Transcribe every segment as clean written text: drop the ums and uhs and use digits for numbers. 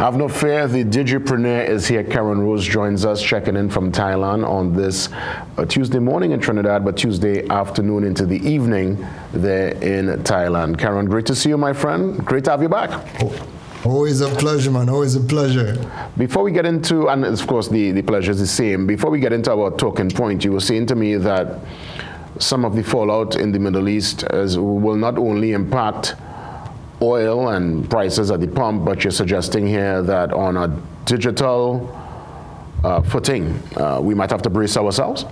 Have no fear, the digipreneur is here. Keron Rose joins us, checking in from Thailand on this Tuesday morning in Trinidad, but Tuesday afternoon into the evening there in Thailand. Keron, great to see you, my friend. Great to have you back. Always a pleasure, man. Always a pleasure. Before we get into, and of course the pleasure is the same, before we get into our talking point, you were saying to me that some of the fallout in the Middle East will not only impact oil and prices at the pump, but you're suggesting here that on a digital footing, we might have to brace ourselves?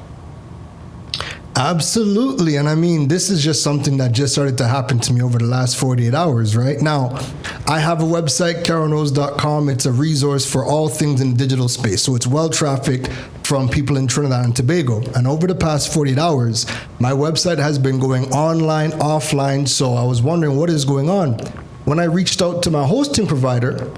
Absolutely. And I mean, this is just something that just started to happen to me over the last 48 hours, right? Now, I have a website, keronrose.com. It's a resource for all things in the digital space. So it's well trafficked from people in Trinidad and Tobago. And over the past 48 hours, my website has been going online, offline. So I was wondering what is going on. When I reached out to my hosting provider,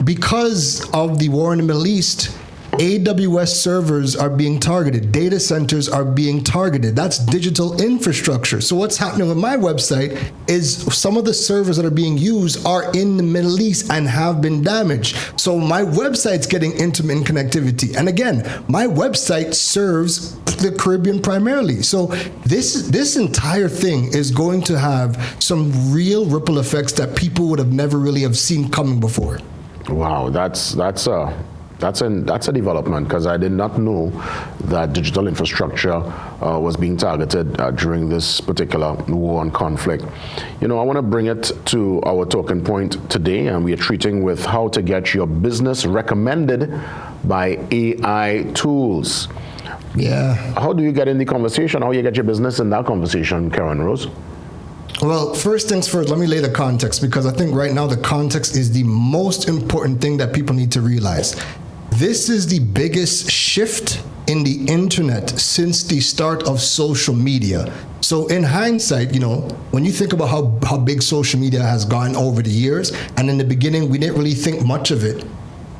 because of the war in the Middle East, AWS servers are being targeted. Data centers are being targeted. That's digital infrastructure. So what's happening with my website is some of the servers that are being used are in the Middle East and have been damaged. So my website's getting intermittent connectivity. And again, my website serves the Caribbean primarily. So this entire thing is going to have some real ripple effects that people would have never really have seen coming before. Wow, that's a development, because I did not know that digital infrastructure was being targeted during this particular war and conflict. You know, I want to bring it to our talking point today, and we are treating with how to get your business recommended by AI tools. Yeah. How do you get in the conversation? How do you get your business in that conversation, Keron Rose? Well, first things first, let me lay the context, because I think right now the context is the most important thing that people need to realize. This is the biggest shift in the internet since the start of social media. So in hindsight, you know, when you think about how big social media has gone over the years, and in the beginning we didn't really think much of it,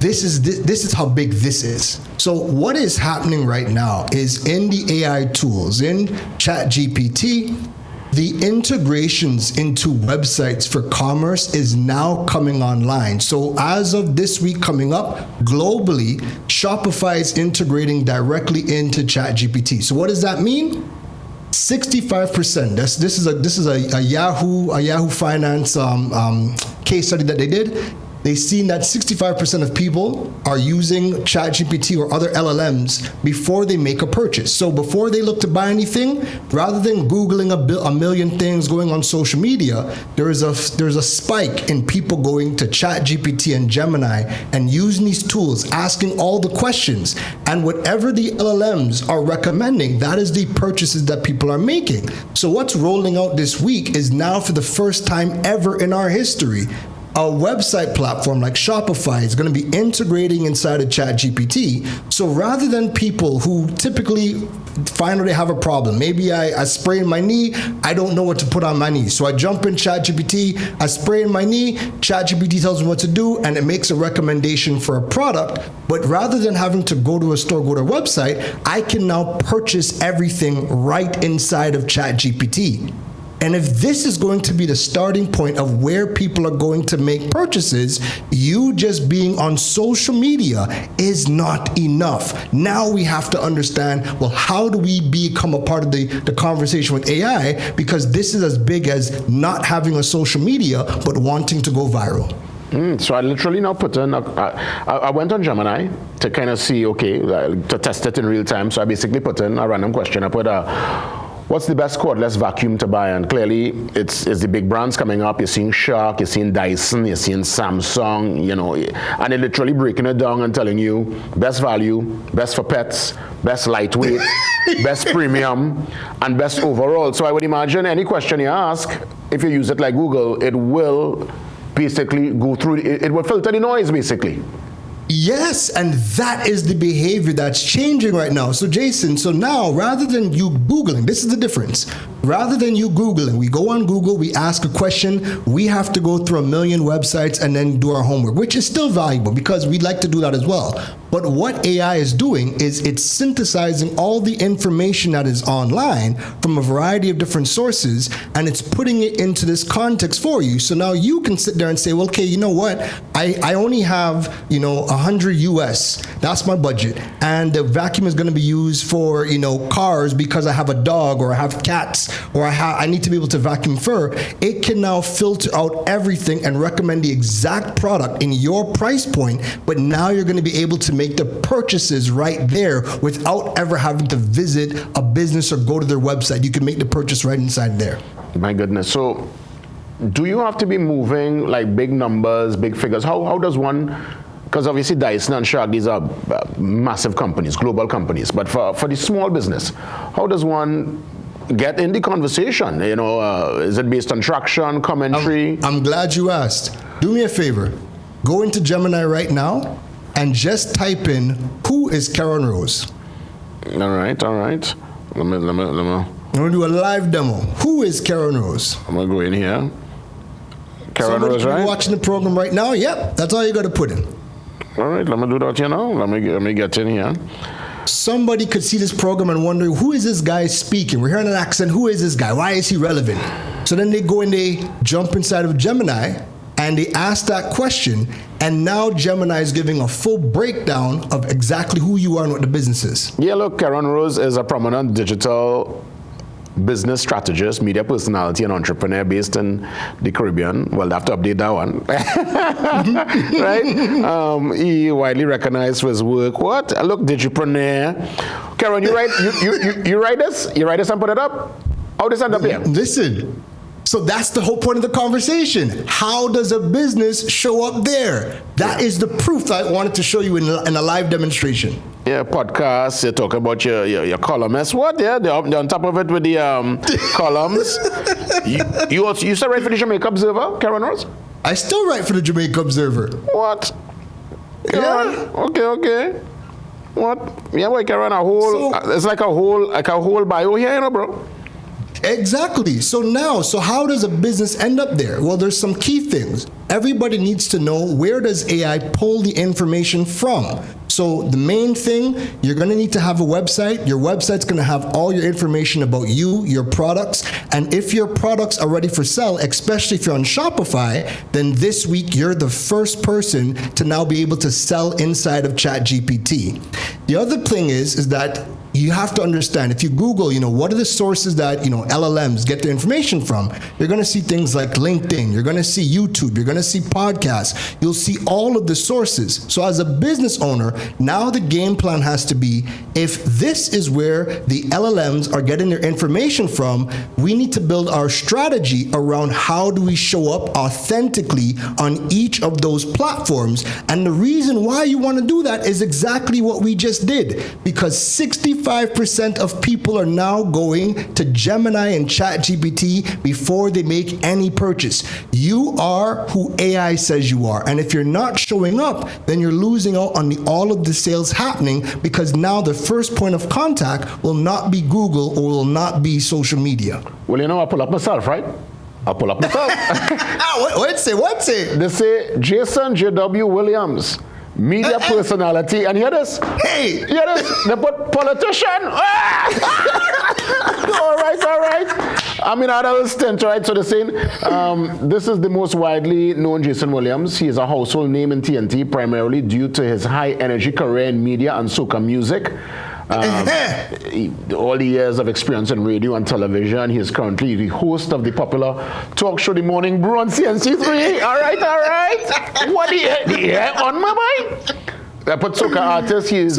this is how big this is. So what is happening right now is in the AI tools, in ChatGPT, the integrations into websites for commerce is now coming online. So as of this week coming up, globally, Shopify is integrating directly into ChatGPT. So what does that mean? 65%. This is a Yahoo Finance case study that they did. They've seen that 65% of people are using ChatGPT or other LLMs before they make a purchase. So before they look to buy anything, rather than Googling a million things going on social media, there's a spike in people going to ChatGPT and Gemini and using these tools, asking all the questions. And whatever the LLMs are recommending, that is the purchases that people are making. So what's rolling out this week is now, for the first time ever in our history, a website platform like Shopify is going to be integrating inside of ChatGPT. So rather than people who typically find out they have a problem, maybe I sprained my knee, I don't know what to put on my knee. So I jump in ChatGPT, I sprain my knee, ChatGPT tells me what to do, and it makes a recommendation for a product. But rather than having to go to a store, go to a website, I can now purchase everything right inside of ChatGPT. And if this is going to be the starting point of where people are going to make purchases, you just being on social media is not enough. Now we have to understand, well, how do we become a part of the conversation with AI? Because this is as big as not having a social media, but wanting to go viral. So I literally now put in, I went on Gemini to kind of see, okay, to test it in real time. So I basically put in a random question. I put what's the best cordless vacuum to buy? And clearly, it's the big brands coming up. You're seeing Shark, you're seeing Dyson, you're seeing Samsung, you know, and they're literally breaking it down and telling you best value, best for pets, best lightweight, best premium, and best overall. So I would imagine any question you ask, if you use it like Google, it will basically go through, it will filter the noise, basically. Yes, and that is the behavior that's changing right now. So Jason, so now rather than you Googling, this is the difference. Rather than you Googling, we go on Google, we ask a question, we have to go through a million websites and then do our homework, which is still valuable because we'd like to do that as well. But what AI is doing is it's synthesizing all the information that is online from a variety of different sources, and it's putting it into this context for you. So now you can sit there and say, well, okay, you know what? I only have, 100 US. That's my budget. And the vacuum is going to be used for, cars because I have a dog or I have cats or I need to be able to vacuum fur. It can now filter out everything and recommend the exact product in your price point, but now you're going to be able to make the purchases right there without ever having to visit a business or go to their website. You can make the purchase right inside there. My goodness. So do you have to be moving like big numbers, big figures? How does one, because obviously Dyson and Shark, these are massive companies, global companies, but for the small business, how does one get in the conversation? Is it based on traction, commentary? I'm glad you asked. Do me a favor. Go into Gemini right now and just type in, who is Keron Rose? All right. Let me. I'm going to do a live demo. Who is Keron Rose? I'm going to go in here. Keron Rose, right? Watching the program right now? Yep, that's all you got to put in. All right, let me do that, Let me get in here. Somebody could see this program and wonder, who is this guy speaking? We're hearing an accent. Who is this guy? Why is he relevant? So then they go and they jump inside of Gemini and they ask that question. And now Gemini is giving a full breakdown of exactly who you are and what the business is. Yeah, look, Keron Rose is a prominent digital business strategist, media personality, and entrepreneur based in the Caribbean. Well, they have to update that one. Right? He widely recognized for his work. What? Look, digipreneur. Keron, you write this? You write this and put it up? How does that end up here? Listen. So that's the whole point of the conversation. How does a business show up there? That is the proof that I wanted to show you in a live demonstration. Yeah, podcast, you talk about your columnists. What? Yeah, they're on top of it with the columns. You still write for the Jamaica Observer, Keron Rose? I still write for the Jamaica Observer. What? Yeah. Okay. What? Yeah, boy, Keron, it's like a whole bio here, bro. Exactly. So how does a business end up there? Well, there's some key things. Everybody needs to know, where does AI pull the information from? So the main thing, you're going to need to have a website. Your website's going to have all your information about you, your products, and if your products are ready for sale, especially if you're on Shopify, then this week you're the first person to now be able to sell inside of ChatGPT. The other thing is that you have to understand, if you Google, what are the sources that, LLMs get their information from, you're going to see things like LinkedIn, you're going to see YouTube, you're going to see podcasts, you'll see all of the sources. So as a business owner, now the game plan has to be, if this is where the LLMs are getting their information from, we need to build our strategy around how do we show up authentically on each of those platforms. And the reason why you want to do that is exactly what we just did, because 65% of people are now going to Gemini and ChatGPT before they make any purchase. You are who AI says you are. And if you're not showing up, then you're losing out on all of the sales happening, because now the first point of contact will not be Google or will not be social media. Well, I pull up myself, right? I'll pull up myself. What's it? They say Jason J.W. Williams, media personality, and hear this. Hey! Hear this. They put politician. All right. I mean, I understand, right? So they're saying this is the most widely known Jason Williams. He is a household name in TNT, primarily due to his high energy career in media and soca music. All the years of experience in radio and television. He is currently the host of the popular talk show The Morning Brew on CNC3. All right. What the heck on my mind? But soca artist, he is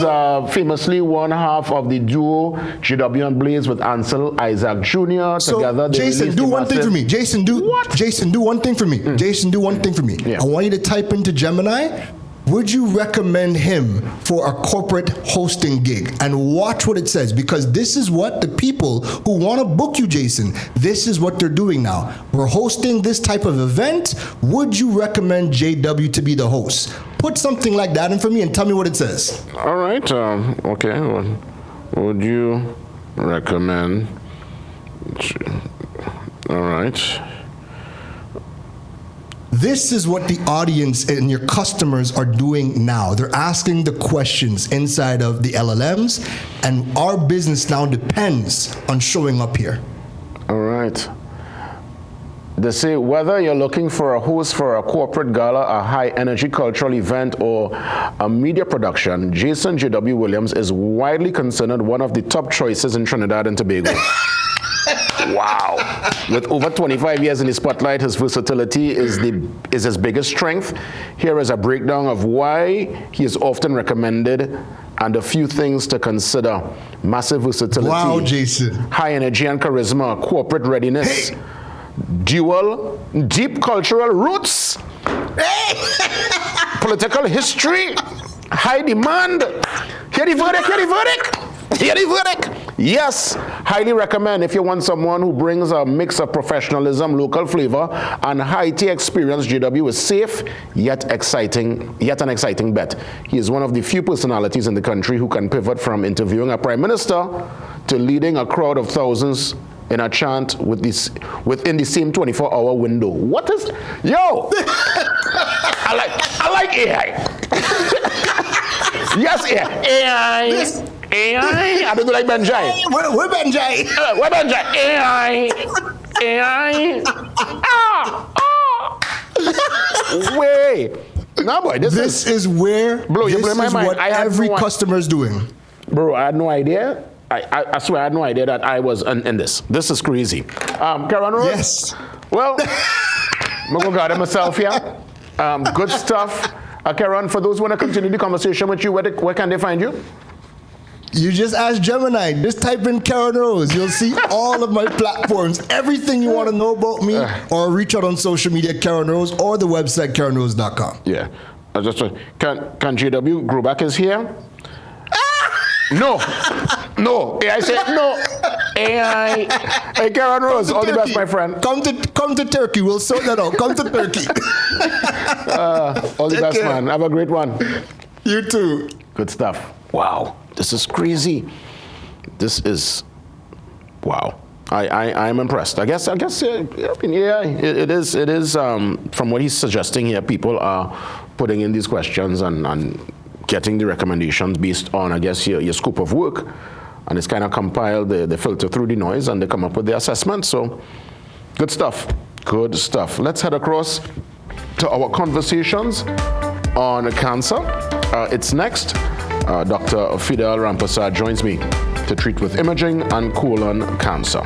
famously one half of the duo GW and Blaze with Ansel Isaac Jr. So, together. Jason, do one thing for me. Jason, do one thing for me. Jason, do one thing for me. Yeah. I want you to type into Gemini, would you recommend him for a corporate hosting gig? And watch what it says, because this is what the people who want to book you, Jason, this is what they're doing now. We're hosting this type of event. Would you recommend JW to be the host? Put something like that in for me and tell me what it says. All right. Okay. Would you recommend All right. This is what the audience and your customers are doing now. They're asking the questions inside of the LLMs, and our business now depends on showing up here. All right. They say whether you're looking for a host for a corporate gala, a high-energy cultural event, or a media production, Jason J.W. Williams is widely considered one of the top choices in Trinidad and Tobago. Wow. With over 25 years in the spotlight, his versatility is his biggest strength. Here is a breakdown of why he is often recommended and a few things to consider. Massive versatility. Wow, Jason. High energy and charisma, corporate readiness. Hey. Dual, deep cultural roots, political history, high demand. Hear the verdict, hear the verdict, hear the verdict. Yes, highly recommend if you want someone who brings a mix of professionalism, local flavor, and high-tea experience. JW is safe, yet an exciting bet. He is one of the few personalities in the country who can pivot from interviewing a prime minister to leading a crowd of thousands in a chant within the same 24-hour window. What is, yo? I like AI. Yes, AI. AI. I don't like Benjai. Where Benjai? Where Benjai? AI. Wait. No, boy. This is where. Bro, you blow my mind. What every customer is doing. Bro, I had no idea. I swear I had no idea that I was in this. This is crazy. Keron Rose? Yes. Well, I'm going to guard myself here. Good stuff. Keron, for those who want to continue the conversation with you, where can they find you? You just ask Gemini. Just type in Keron Rose. You'll see all of my platforms. Everything you want to know about me, or reach out on social media, Keron Rose, or the website, KeronRose.com. Yeah. Can JW Growback is here? No. AI said no. AI. Hey, Keron Rose, all the best, my friend. Come to Turkey. We'll sort that out. Come to Turkey. All the best, man. Have a great one. You too. Good stuff. Wow. This is crazy. This is, wow. I'm impressed. I guess. Yeah. It is. From what he's suggesting here, people are putting in these questions and getting the recommendations based on, I guess, your scope of work, and it's kind of compiled. They filter through the noise and they come up with the assessment. So, good stuff. Good stuff. Let's head across to our conversations on cancer. It's next. Dr. Fidel Rampasa joins me to treat with imaging and colon cancer.